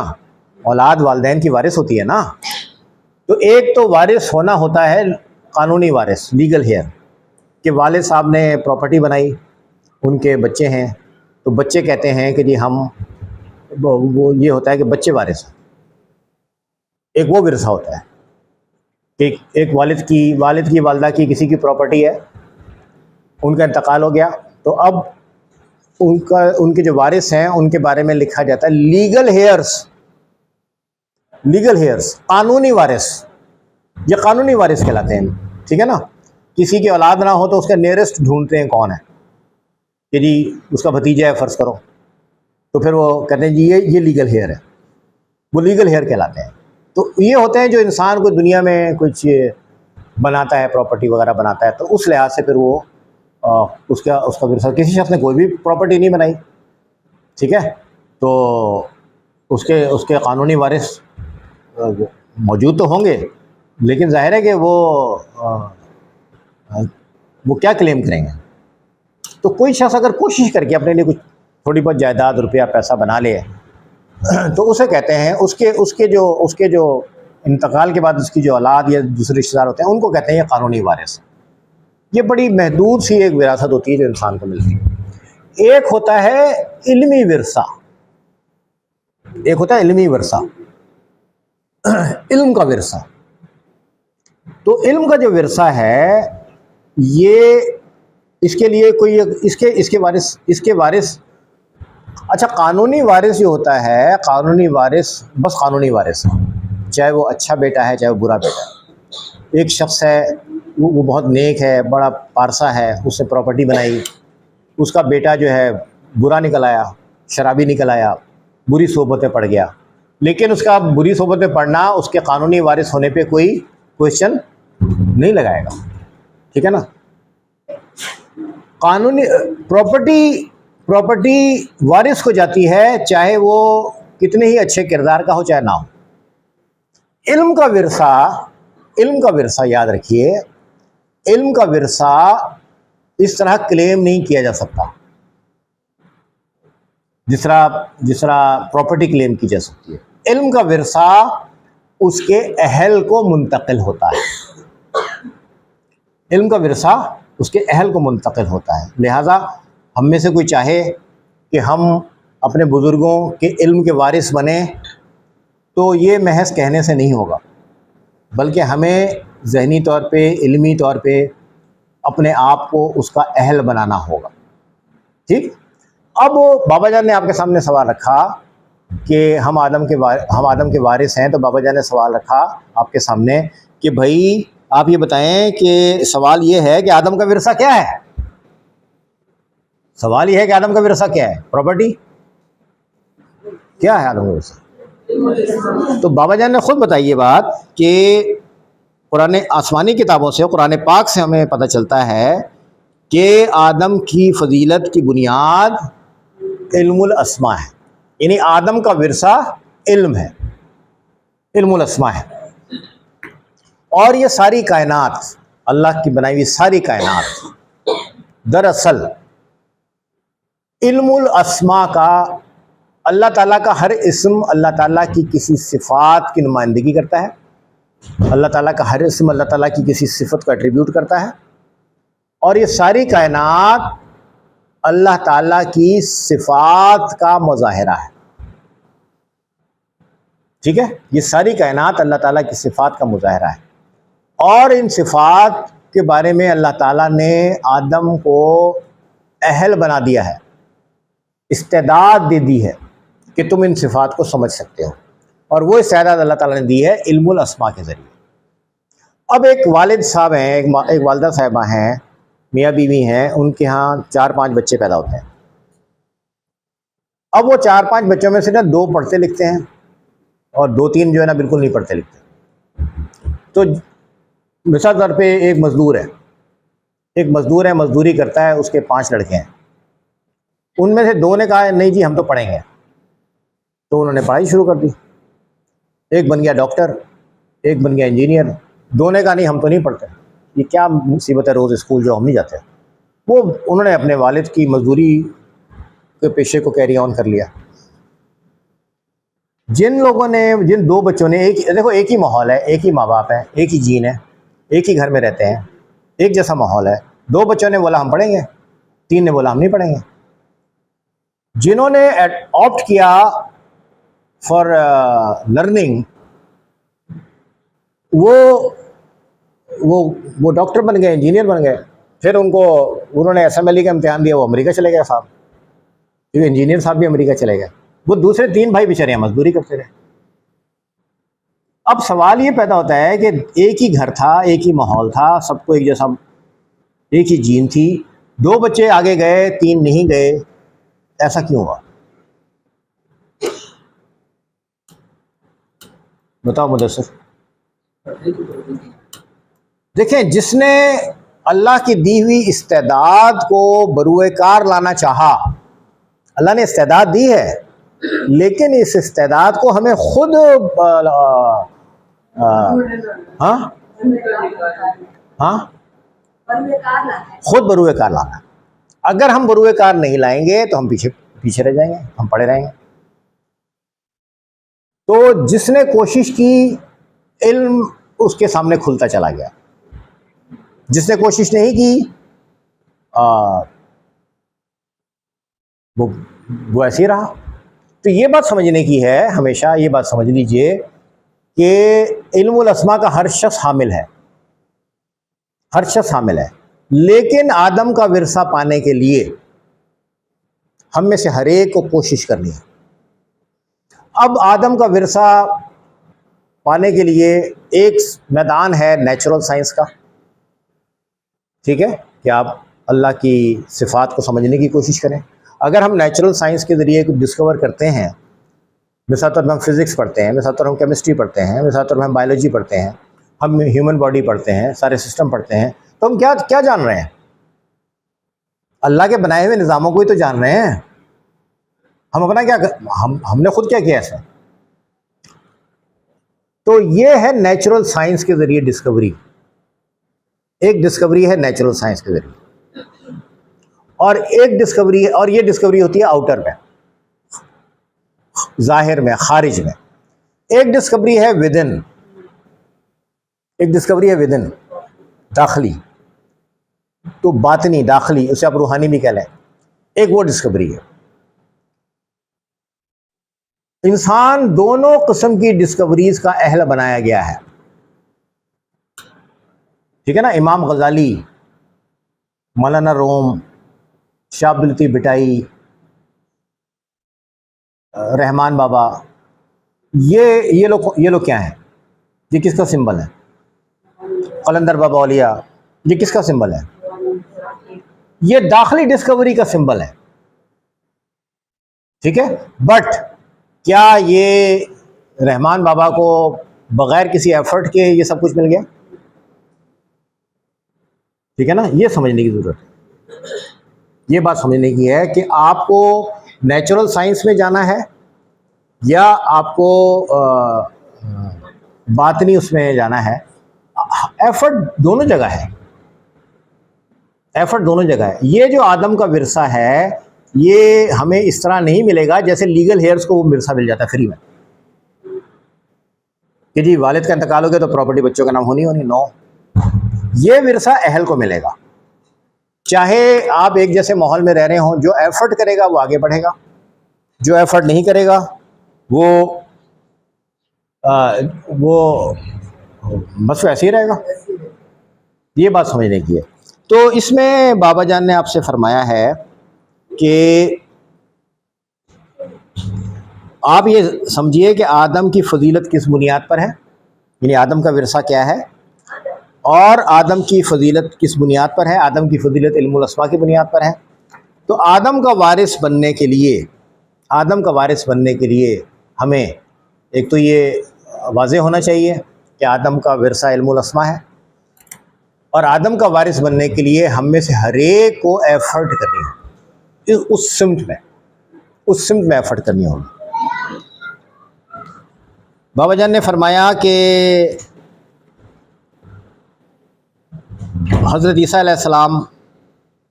اولاد والدین کی وارث ہوتی ہے نا۔ تو ایک تو وارث ہونا ہوتا ہے قانونی وارث، لیگل ہیئر، کہ والد صاحب نے پراپرٹی بنائی، ان کے بچے ہیں، تو بچے کہتے ہیں کہ جی ہم وہ یہ ہوتا ہے کہ بچے وارث ہیں۔ ایک وہ ورثہ ہوتا ہے کہ ایک والد کی والدہ کی کسی کی پراپرٹی ہے، ان کا انتقال ہو گیا، تو اب ان کے جو وارث ہیں ان کے بارے میں لکھا جاتا ہے لیگل ہیئرس، قانونی وارث۔ یہ قانونی وارث کہلاتے ہیں، ٹھیک ہے نا۔ کسی کی اولاد نہ ہو تو اس کا نیئرسٹ ڈھونڈتے ہیں کون ہے، کہ جی اس کا بھتیجا ہے فرض کرو، تو پھر وہ کہتے ہیں جی یہ لیگل ہیئر ہے، وہ لیگل ہیئر کہلاتے ہیں۔ تو یہ ہوتے ہیں جو انسان کو دنیا میں کچھ بناتا ہے، پراپرٹی وغیرہ بناتا ہے، تو اس لحاظ سے پھر وہ اس کا ورثہ۔ کسی شخص نے کوئی بھی پراپرٹی نہیں بنائی، ٹھیک ہے، تو اس کے قانونی وارث موجود تو ہوں گے، لیکن ظاہر ہے کہ وہ کیا کلیم کریں گے۔ تو کوئی شخص اگر کوشش کر کے اپنے لیے کچھ تھوڑی بہت جائیداد، روپیہ، پیسہ بنا لے، تو اسے کہتے ہیں اس کے جو انتقال کے بعد اس کی جو اولاد یا دوسرے رشتہ دار ہوتے ہیں ان کو کہتے ہیں یہ قانونی وارث۔ یہ بڑی محدود سی ایک وراثت ہوتی ہے جو انسان کو ملتی ہے۔ ایک ہوتا ہے علمی ورثہ، علم کا ورثہ۔ تو علم کا جو ورثہ ہے یہ اس کے لیے کوئی اس کے وارث، اچھا قانونی وارث جو ہوتا ہے، قانونی وارث بس قانونی وارث ہے، چاہے وہ اچھا بیٹا ہے چاہے وہ برا بیٹا ہے۔ ایک شخص ہے وہ بہت نیک ہے، بڑا پارسا ہے، اس نے پراپرٹی بنائی، اس کا بیٹا جو ہے برا نکل آیا، شرابی نکل آیا، بری صحبتیں پڑ گیا، لیکن اس کا بری صحبتیں پڑھنا اس کے قانونی وارث ہونے پہ کوئی کوشچن نہیں لگائے گا، ٹھیک ہے نا۔ قانونی پراپرٹی وارث کو جاتی ہے، چاہے وہ کتنے ہی اچھے کردار کا ہو چاہے نہ ہو۔ علم کا ورثہ یاد رکھیے، علم کا ورثہ اس طرح کلیم نہیں کیا جا سکتا جس طرح پراپرٹی کلیم کی جا سکتی ہے۔ علم کا ورثہ اس کے اہل کو منتقل ہوتا ہے، علم کا ورثہ اس کے اہل کو منتقل ہوتا ہے۔ لہٰذا ہم میں سے کوئی چاہے کہ ہم اپنے بزرگوں کے علم کے وارث بنیں تو یہ محض کہنے سے نہیں ہوگا، بلکہ ہمیں ذہنی طور پہ، علمی طور پہ اپنے آپ کو اس کا اہل بنانا ہوگا، ٹھیک۔ اب بابا جان نے آپ کے سامنے سوال رکھا کہ ہم آدم کے وارث ہیں، تو بابا جان نے سوال رکھا آپ کے سامنے کہ بھائی آپ یہ بتائیں کہ سوال یہ ہے کہ آدم کا ورثہ کیا ہے؟ سوال یہ ہے کہ آدم کا ورثہ کیا ہے؟ پراپرٹی کیا ہے آدم کا ورثہ؟ تو بابا جان نے خود بتائی یہ بات کہ قرآن آسمانی کتابوں سے، قرآن پاک سے ہمیں پتہ چلتا ہے کہ آدم کی فضیلت کی بنیاد علم الاسماء ہے، یعنی آدم کا ورثہ علم ہے، علم الاسماء ہے۔ اور یہ ساری کائنات، اللہ کی بنائی ہوئی ساری کائنات دراصل علم الاسماء کا، اللہ تعالیٰ کا ہر اسم اللہ تعالیٰ کی کسی صفات کی نمائندگی کرتا ہے، اللہ تعالیٰ کا ہر اسم اللہ تعالیٰ کی کسی صفت کو ایٹریبیوٹ کرتا ہے، اور یہ ساری کائنات اللہ تعالیٰ کی صفات کا مظاہرہ ہے، ٹھیک ہے۔ یہ ساری کائنات اللہ تعالیٰ کی صفات کا مظاہرہ ہے، اور ان صفات کے بارے میں اللہ تعالیٰ نے آدم کو اہل بنا دیا ہے، استعداد دے دی ہے کہ تم ان صفات کو سمجھ سکتے ہو، اور وہ استعداد اللہ تعالیٰ نے دی ہے علم الاسماء کے ذریعے۔ اب ایک والد صاحب ہیں، ایک والدہ صاحبہ ہیں، میاں بیوی ہیں، ان کے ہاں 4-5 بچے پیدا ہوتے ہیں۔ اب وہ 4-5 بچوں میں سے نا 2 پڑھتے لکھتے ہیں اور 2-3 جو ہے نا بالکل نہیں پڑھتے لکھتے۔ تو مثال طور پہ ایک مزدور ہے، مزدوری کرتا ہے، اس کے 5 لڑکے ہیں، ان میں سے 2 نے کہا نہیں جی ہم تو پڑھیں گے، تو انہوں نے پڑھائی شروع کر دی۔ ایک بن گیا ڈاکٹر، ایک بن گیا انجینئر، 2 نے کہا نہیں ہم تو نہیں پڑھتے، یہ کیا مصیبت ہے روز اسکول جو ہم نہیں جاتے۔ وہ انہوں نے اپنے والد کی مزدوری کے پیشے کو کیری آن کر لیا۔ جن لوگوں نے، جن 2 بچوں نے، دیکھو ایک ہی ماحول ہے، ایک ہی ماں باپ ہے، ایک ہی جین ہے، ایک ہی گھر میں رہتے ہیں، ایک جیسا ماحول ہے، 2 بچوں نے بولا ہم پڑھیں گے، 3 نے بولا ہم نہیں پڑھیں گے۔ جنہوں نے آپٹ کیا فار لرننگ، وہ ڈاکٹر بن گئے، انجینئر بن گئے، پھر انہوں نے SMLE کا امتحان دیا، وہ امریکہ چلے گئے صاحب، کیونکہ انجینئر صاحب بھی امریکہ چلے گئے، وہ دوسرے 3 بھائی بیچارے ہیں مزدوری کرتے رہے۔ اب سوال یہ پیدا ہوتا ہے کہ ایک ہی گھر تھا، ایک ہی ماحول تھا، سب کو ایک جیسا، ایک ہی جین تھی، 2 بچے آگے گئے 3 نہیں گئے، ایسا کیوں ہوا؟ بتاؤ مدثر۔ دیکھیں، جس نے اللہ کی دی ہوئی استعداد کو بروئے کار لانا چاہا، اللہ نے استعداد دی ہے، لیکن اس استعداد کو ہمیں خود خود بروئے کار لانا ہے۔ اگر ہم بروئے کار نہیں لائیں گے تو ہم پیچھے رہ جائیں گے، ہم پڑے رہیں گے۔ تو جس نے کوشش کی، علم اس کے سامنے کھلتا چلا گیا، جس نے کوشش نہیں کی وہ ایسے ہی رہا۔ تو یہ بات سمجھنے کی ہے، ہمیشہ یہ بات سمجھ لیجئے کہ علم الاسماء کا ہر شخص حامل ہے، ہر شخص حامل ہے، لیکن آدم کا ورثہ پانے کے لیے ہم میں سے ہر ایک کو کوشش کرنی ہے۔ اب آدم کا ورثہ پانے کے لیے ایک میدان ہے نیچرل سائنس کا، ٹھیک ہے، کہ آپ اللہ کی صفات کو سمجھنے کی کوشش کریں۔ اگر ہم نیچرل سائنس کے ذریعے کچھ ڈسکور کرتے ہیں، مثال طور پر ہم فزکس پڑھتے ہیں، مثال طور پر ہم کیمسٹری پڑھتے ہیں، مثال طور پر ہم بایولوجی پڑھتے ہیں، ہم ہیومن باڈی پڑھتے ہیں، سارے سسٹم پڑھتے ہیں، تو ہم کیا جان رہے ہیں؟ اللہ کے بنائے ہوئے نظاموں کو ہی تو جان رہے ہیں۔ ہم اپنا کیا، ہم نے خود کیا کیا ایسا؟ تو یہ ہے نیچرل سائنس کے ذریعے ڈسکوری، ایک ڈسکوری ہے نیچرل سائنس کے ذریعے، اور ایک ڈسکوری ہے، اور یہ ڈسکوری ہوتی ہے آؤٹر میں، ظاہر میں، خارج میں۔ ایک ڈسکوری ہے ودن، ایک ڈسکوری ہے ودن، داخلی، تو باطنی، داخلی، اسے آپ روحانی بھی کہہ لیں، ایک وہ ڈسکوری ہے۔ انسان دونوں قسم کی ڈسکوریز کا اہل بنایا گیا ہے، ٹھیک ہے نا۔ امام غزالی، مولانا روم، شاہ عبداللطیف بھٹائی، رحمان بابا، یہ لوگ کیا ہیں؟ یہ کس کا سمبل ہے؟ قلندر بابا اولیاء، یہ کس کا سمبل ہے؟ یہ داخلی ڈسکوری کا سمبل ہے، ٹھیک ہے۔ بٹ کیا یہ رحمان بابا کو بغیر کسی ایفرٹ کے یہ سب کچھ مل گیا؟ ٹھیک ہے نا، یہ سمجھنے کی ضرورت ہے، یہ بات سمجھنے کی ہے کہ آپ کو نیچرل سائنس میں جانا ہے یا آپ کو باطنی اس میں جانا ہے۔ ایفرٹ دونوں جگہ ہے، ایفرٹ دونوں جگہ ہے۔ یہ جو آدم کا ورثہ ہے، یہ ہمیں اس طرح نہیں ملے گا جیسے لیگل ہیئرز کو وہ ورثہ مل جاتا ہے فری میں، کہ جی والد کا انتقال ہو گیا تو پراپرٹی بچوں کا نام ہونی، نو، یہ ورثہ اہل کو ملے گا۔ چاہے آپ ایک جیسے ماحول میں رہ رہے ہوں، جو ایفرٹ کرے گا وہ آگے بڑھے گا، جو ایفرٹ نہیں کرے گا وہ بس ویسے ہی رہے گا۔ یہ بات سمجھنے کی ہے۔ تو اس میں بابا جان نے آپ سے فرمایا ہے کہ آپ یہ سمجھیے کہ آدم کی فضیلت کس بنیاد پر ہے، یعنی آدم کا ورثہ کیا ہے، اور آدم کی فضیلت کس بنیاد پر ہے؟ آدم کی فضیلت علم الاسماء کی بنیاد پر ہے۔ تو آدم کا وارث بننے کے لیے ہمیں ایک تو یہ واضح ہونا چاہیے کہ آدم کا ورثہ علم الاسماء ہے، اور آدم کا وارث بننے کے لیے ہم میں سے ہر ایک کو ایفرٹ کرنی ہے، اس سمت میں ایفرٹ کرنی ہوگی۔ بابا جان نے فرمایا کہ حضرت عیسیٰ علیہ السلام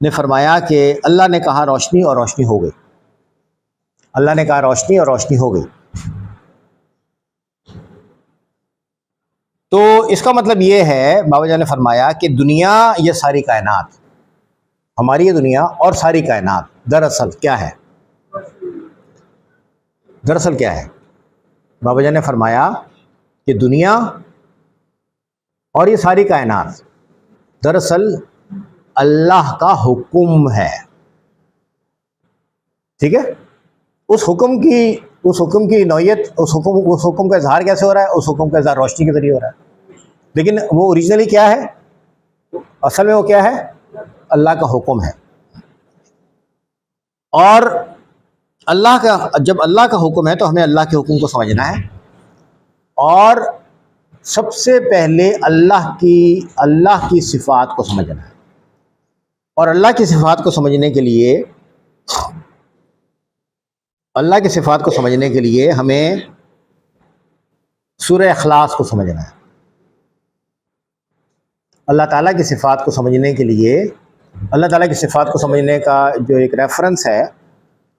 نے فرمایا کہ اللہ نے کہا روشنی اور روشنی ہو گئی، اللہ نے کہا روشنی اور روشنی ہو گئی۔ تو اس کا مطلب یہ ہے، بابا جان نے فرمایا کہ دنیا، یہ ساری کائنات، ہماری یہ دنیا اور ساری کائنات دراصل کیا ہے؟ بابا جان نے فرمایا کہ دنیا اور یہ ساری کائنات دراصل اللہ کا حکم ہے، ٹھیک ہے؟ اس حکم کی نوعیت، اس حکم کا اظہار کیسے ہو رہا ہے؟ اس حکم کا اظہار روشنی کے ذریعے ہو رہا ہے، لیکن وہ اوریجنلی کیا ہے؟ اصل میں وہ کیا ہے؟ اللہ کا حکم ہے۔ اور جب اللہ کا حکم ہے تو ہمیں اللہ کے حکم کو سمجھنا ہے، اور سب سے پہلے اللہ کی صفات کو سمجھنا ہے، اور اللہ کی صفات کو سمجھنے کے لیے ہمیں سورہ اخلاص کو سمجھنا ہے۔ اللہ تعالیٰ کی صفات کو سمجھنے کے لیے، اللہ تعالیٰ کی صفات کو سمجھنے کا جو ایک ریفرنس ہے،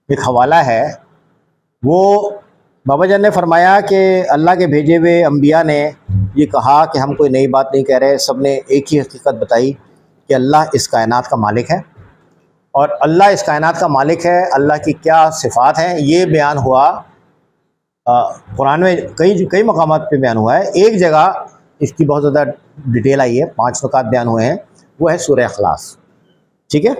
ایک حوالہ ہے، وہ بابا جان نے فرمایا کہ اللہ کے بھیجے ہوئے انبیاء نے یہ کہا کہ ہم کوئی نئی بات نہیں کہہ رہے، سب نے ایک ہی حقیقت بتائی کہ اللہ اس کائنات کا مالک ہے، اور اللہ اس کائنات کا مالک ہے، اللہ کی کیا صفات ہیں یہ بیان ہوا قرآن میں، کئی مقامات پہ بیان ہوا ہے۔ ایک جگہ اس کی بہت زیادہ ڈیٹیل آئی ہے، 5 نکات بیان ہوئے ہیں، وہ ہے سورہ اخلاص، ٹھیک ہے؟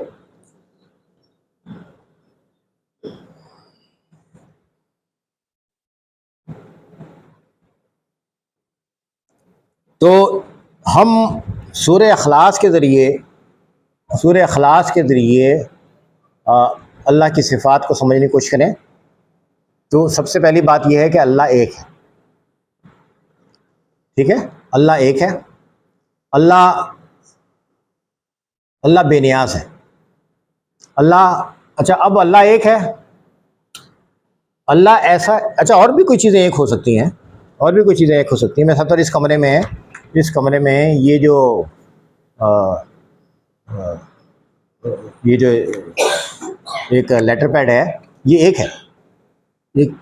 تو ہم سورہ اخلاص کے ذریعے اللہ کی صفات کو سمجھنے کی کوشش کریں۔ تو سب سے پہلی بات یہ ہے کہ اللہ ایک ہے، ٹھیک ہے؟ اللہ ایک ہے، اللہ بے نیاز ہے، اچھا اب اللہ ایک ہے، اللہ ایسا، اچھا اور بھی کوئی چیزیں ایک ہو سکتی ہیں، میں سب اس کمرے میں یہ جو ایک لیٹر پیڈ ہے، یہ ایک ہے،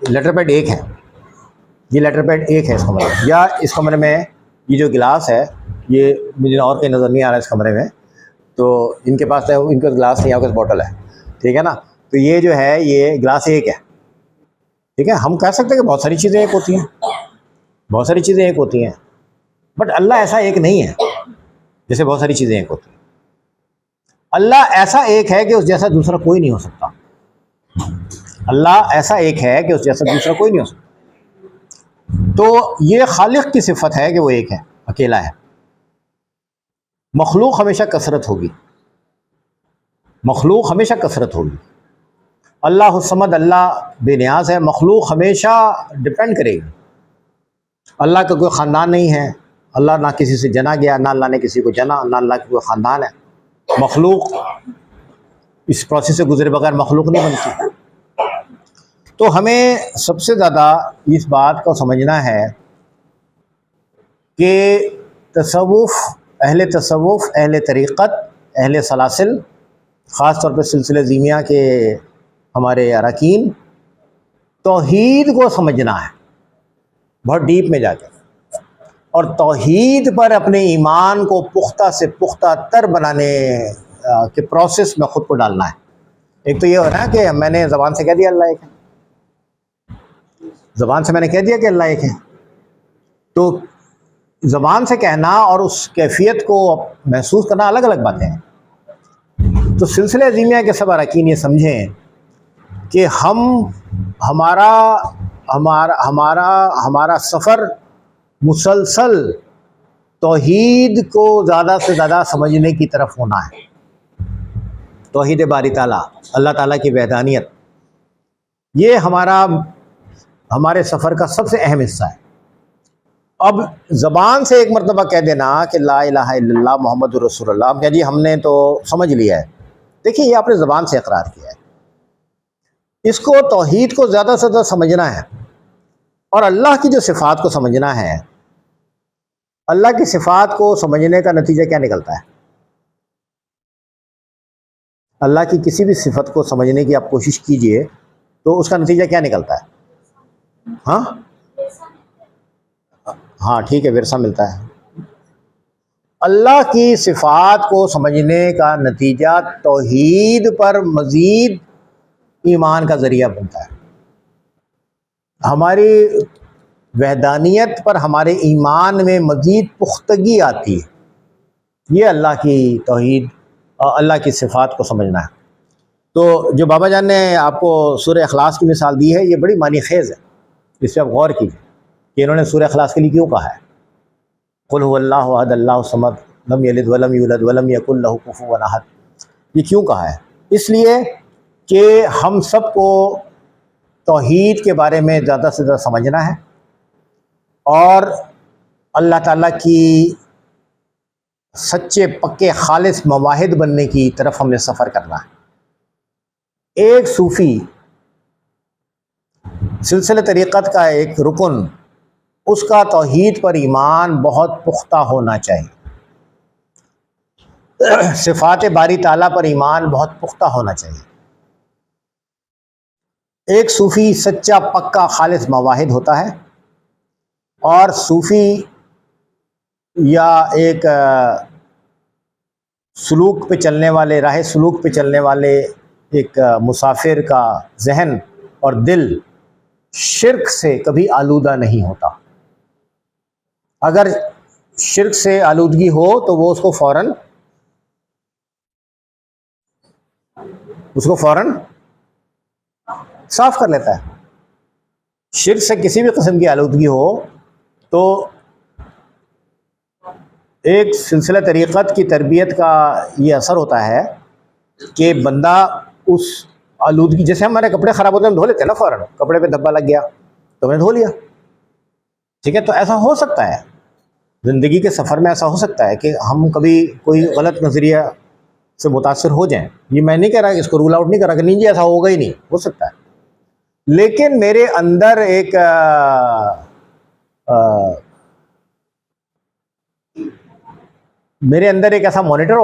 لیٹر پیڈ ایک ہے اس کمرے میں، یا اس کمرے میں یہ جو گلاس ہے، یہ مجھے اور کہیں نظر نہیں آ رہا ہے اس کمرے میں، تو ان کے پاس ان کا گلاس نہیں ہے، آپ کے بوٹل ہے، ٹھیک ہے نا؟ تو یہ جو ہے یہ گلاس ایک ہے، ٹھیک ہے؟ ہم کہہ سکتے ہیں کہ بہت ساری چیزیں ایک ہوتی ہیں، بٹ اللہ ایسا ایک نہیں ہے جیسے بہت ساری چیزیں ایک ہوتی ہیں۔ اللہ ایسا ایک ہے کہ اس جیسا دوسرا کوئی نہیں ہو سکتا، تو یہ خالق کی صفت ہے کہ وہ ایک ہے، اکیلا ہے۔ مخلوق ہمیشہ کثرت ہوگی، اللہ الصمد، اللہ بے نیاز ہے، مخلوق ہمیشہ ڈپینڈ کرے گی۔ اللہ کا کوئی خاندان نہیں ہے، اللہ نہ کسی سے جنا گیا، نہ اللہ نے کسی کو جنا، نہ اللہ کا کوئی خاندان ہے۔ مخلوق اس پروسیس سے گزرے بغیر مخلوق نہیں بنتی۔ تو ہمیں سب سے زیادہ اس بات کو سمجھنا ہے کہ تصوف، اہل طریقت، اہل سلاسل، خاص طور پہ سلسلہ زیمیہ کے ہمارے اراکین، توحید کو سمجھنا ہے بہت ڈیپ میں جا کے، اور توحید پر اپنے ایمان کو پختہ سے پختہ تر بنانے کے پروسیس میں خود کو ڈالنا ہے۔ ایک تو یہ ہو رہا ہے کہ میں نے زبان سے کہہ دیا اللہ ایک ہے، کہ اللہ ایک ہے، تو زبان سے کہنا اور اس کیفیت کو محسوس کرنا الگ الگ باتیں ہیں۔ تو سلسلہ زیمیہ کے سب اراکین یہ سمجھیں کہ ہمارا ہمارا سفر مسلسل توحید کو زیادہ سے زیادہ سمجھنے کی طرف ہونا ہے. توحید باری تعالیٰ، اللہ تعالیٰ کی وحدانیت، یہ ہمارے سفر کا سب سے اہم حصہ ہے. اب زبان سے ایک مرتبہ کہہ دینا کہ لا الہ الا اللہ محمد رسول اللہ، ہم کہہ جی ہم نے تو سمجھ لیا ہے. دیکھیے یہ آپ نے زبان سے اقرار کیا ہے. اس کو توحید کو زیادہ سے زیادہ سمجھنا ہے، اور اللہ کی جو صفات کو سمجھنا ہے. اللہ کی صفات کو سمجھنے کا نتیجہ کیا نکلتا ہے؟ اللہ کی کسی بھی صفت کو سمجھنے کی آپ کوشش کیجئے تو اس کا نتیجہ کیا نکلتا ہے؟ ہاں ٹھیک ہے، ورثہ ملتا ہے. اللہ کی صفات کو سمجھنے کا نتیجہ توحید پر مزید ایمان کا ذریعہ بنتا ہے. ہماری وحدانیت پر ہمارے ایمان میں مزید پختگی آتی ہے. یہ اللہ کی توحید اور اللہ کی صفات کو سمجھنا ہے. تو جو بابا جان نے آپ کو سورہ اخلاص کی مثال دی ہے، یہ بڑی معنی خیز ہے. اس پہ آپ غور کیجیے کہ انہوں نے سورہ اخلاص کے لیے کیوں کہا ہے. قل هو اللہ احد اللہ الصمد لم یلد ولم یولد ولم یکن لہ کفوا احد. یہ کیوں کہا ہے؟ اس لیے کہ ہم سب کو توحید کے بارے میں زیادہ سے زیادہ سمجھنا ہے، اور اللہ تعالیٰ کی سچے پکے خالص مواحد بننے کی طرف ہم نے سفر کرنا ہے. ایک صوفی سلسلہ طریقت کا ایک رکن، اس کا توحید پر ایمان بہت پختہ ہونا چاہیے. صفات باری تعالیٰ پر ایمان بہت پختہ ہونا چاہیے. ایک صوفی سچا پکا خالص مواحد ہوتا ہے، اور صوفی یا ایک سلوک پہ چلنے والے، راہ سلوک پہ چلنے والے ایک مسافر کا ذہن اور دل شرک سے کبھی آلودہ نہیں ہوتا. اگر شرک سے آلودگی ہو تو وہ اس کو فوراً صاف کر لیتا ہے. شرک سے کسی بھی قسم کی آلودگی ہو تو ایک سلسلہ طریقت کی تربیت کا یہ اثر ہوتا ہے کہ بندہ اس آلودگی، جیسے ہمارے کپڑے خراب ہوتے ہیں ہم دھو لیتے ہیں نا فوراً. کپڑے پہ دھبا لگ گیا تو میں نے دھو لیا، ٹھیک ہے. تو ایسا ہو سکتا ہے زندگی کے سفر میں، ایسا ہو سکتا ہے کہ ہم کبھی کوئی غلط نظریہ سے متاثر ہو جائیں. یہ میں نہیں کہہ رہا کہ اس کو رول آؤٹ نہیں کر رہا کہ نہیں جی ایسا ہوگا ہی نہیں، ہو سکتا ہے. لیکن میرے اندر ایک ایسا مانیٹر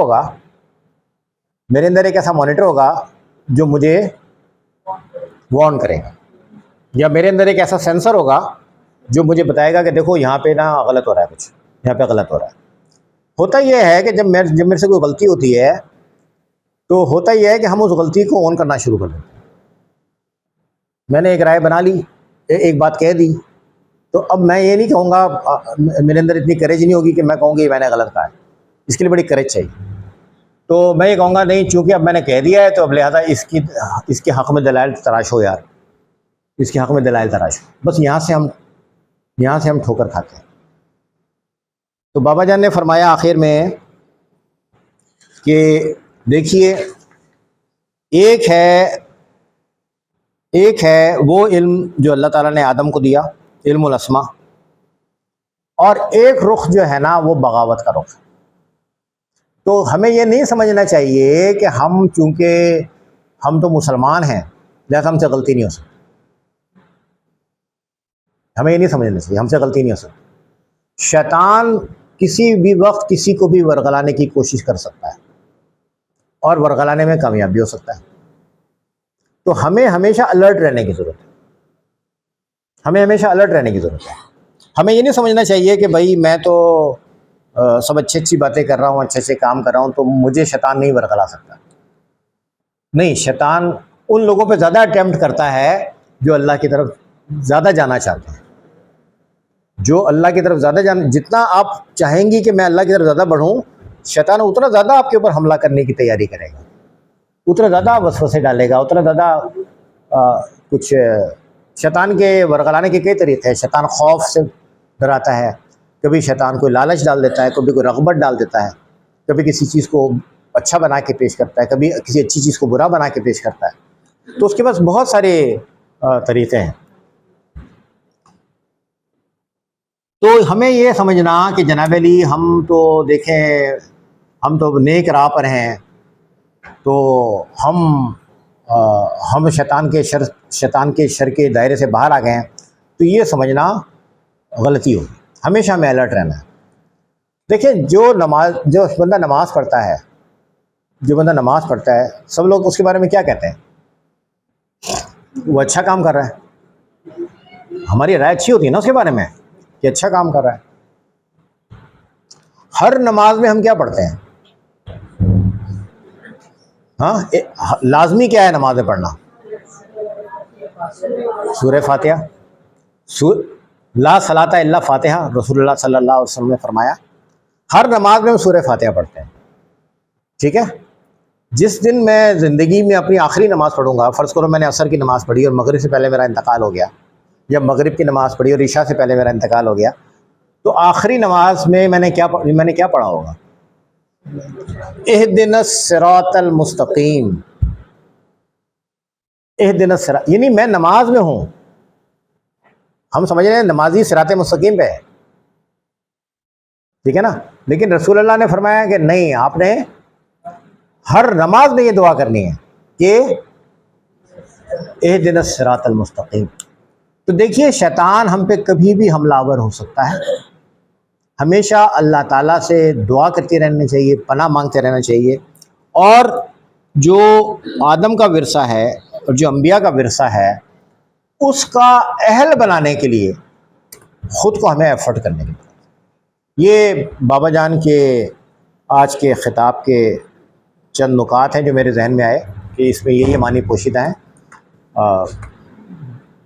ہوگا جو مجھے وارن کرے گا، یا میرے اندر ایک ایسا سینسر ہوگا جو مجھے بتائے گا کہ دیکھو یہاں پہ نا غلط ہو رہا ہے، کچھ یہاں پہ غلط ہو رہا ہے. ہوتا یہ ہے کہ جب میرے سے کوئی غلطی ہوتی ہے تو ہوتا یہ ہے کہ ہم اس غلطی کو آن کرنا شروع کر دیتے ہیں. میں نے ایک رائے بنا لی، ایک بات کہہ دی، تو اب میں یہ نہیں کہوں گا، میرے اندر اتنی کریج نہیں ہوگی کہ میں کہوں گی میں نے غلط کہا ہے. اس کے لیے بڑی کریج چاہیے. تو میں یہ کہوں گا نہیں، چونکہ اب میں نے کہہ دیا ہے تو اب لہٰذا اس کے حق میں دلائل تراشو یار، اس کے حق میں دلائل تراشو. بس یہاں سے ہم ٹھوکر کھاتے ہیں. تو بابا جان نے فرمایا آخر میں کہ دیکھیے، ایک ہے وہ علم جو اللہ تعالیٰ نے آدم کو دیا، علم الاسماء، اور ایک رخ جو ہے نا وہ بغاوت کا رخ. تو ہمیں یہ نہیں سمجھنا چاہیے کہ چونکہ ہم تو مسلمان ہیں لہذا ہم سے غلطی نہیں ہو سکتی. ہمیں یہ نہیں سمجھنا چاہیے ہم سے غلطی نہیں ہو سکتی. شیطان کسی بھی وقت کسی کو بھی ورغلانے کی کوشش کر سکتا ہے، اور ورغلانے میں کامیاب بھی ہو سکتا ہے. تو ہمیں ہمیشہ الرٹ رہنے کی ضرورت ہے. ہمیں یہ نہیں سمجھنا چاہیے کہ بھائی میں تو سب اچھی باتیں کر رہا ہوں، اچھے کام کر رہا ہوں، تو مجھے شیطان نہیں ورغلا سکتا. نہیں، شیطان ان لوگوں پہ زیادہ اٹیمپٹ کرتا ہے جو اللہ کی طرف زیادہ جانا چاہتے ہیں. جو اللہ کی طرف زیادہ جتنا آپ چاہیں گی کہ میں اللہ کی طرف زیادہ بڑھوں، شیطان اتنا زیادہ آپ کے اوپر حملہ کرنے کی تیاری کرے گا، اتنا زیادہ وسوسے ڈالے گا، اتنا زیادہ کچھ شیطان کے ورغلانے کے کئی طریقے ہیں. شیطان خوف سے ڈراتا ہے, کبھی شیطان کوئی لالچ ڈال دیتا ہے, کبھی کوئی رغبت ڈال دیتا ہے, کبھی کسی چیز کو اچھا بنا کے پیش کرتا ہے, کبھی کسی اچھی چیز کو برا بنا کے پیش کرتا ہے. تو اس کے پاس بہت سارے طریقے ہیں. تو ہمیں یہ سمجھنا کہ جناب علی ہم تو دیکھیں ہم تو نیک راہ پر ہیں, تو ہم شیطان کے شر کے دائرے سے باہر آ گئے ہیں, تو یہ سمجھنا غلطی ہوگی. ہمیشہ ہمیں الرٹ رہنا ہے. دیکھیں جو بندہ نماز پڑھتا ہے, سب لوگ اس کے بارے میں کیا کہتے ہیں؟ وہ اچھا کام کر رہا ہے. ہماری رائے اچھی ہوتی ہے نا اس کے بارے میں کہ اچھا کام کر رہا ہے. ہر نماز میں ہم کیا پڑھتے ہیں؟ ہاں, لازمی کیا ہے نماز میں پڑھنا؟ سورہ فاتحہ. لا صلاۃ الا فاتحہ, رسول اللہ صلی اللہ علیہ وسلم نے فرمایا ہر نماز میں ہم سورہ فاتحہ پڑھتے ہیں. ٹھیک ہے. جس دن میں زندگی میں اپنی آخری نماز پڑھوں گا, فرض کرو میں نے عصر کی نماز پڑھی اور مغرب سے پہلے میرا انتقال ہو گیا, یا مغرب کی نماز پڑھی اور عشاء سے پہلے میرا انتقال ہو گیا, تو آخری نماز میں میں نے کیا پڑھا ہوگا؟ اہدنا الصراط المستقیم. اہدنا الصراط یعنی میں نماز میں ہوں. ہم سمجھ رہے ہیں نمازی صراط مستقیم پہ ہے, ٹھیک ہے نا. لیکن رسول اللہ نے فرمایا کہ نہیں, آپ نے ہر نماز میں یہ دعا کرنی ہے کہ اہدنا الصراط المستقیم. تو دیکھیے شیطان ہم پہ کبھی بھی حملہ آور ہو سکتا ہے. ہمیشہ اللہ تعالیٰ سے دعا کرتے رہنا چاہیے, پناہ مانگتے رہنا چاہیے. اور جو آدم کا ورثہ ہے اور جو انبیاء کا ورثہ ہے, اس کا اہل بنانے کے لیے خود کو ہمیں ایفرٹ کرنے کی. یہ بابا جان کے آج کے خطاب کے چند نکات ہیں جو میرے ذہن میں آئے کہ اس میں یہ معنی پوشیدہ ہیں.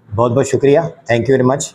بہت بہت شکریہ. Thank you very much.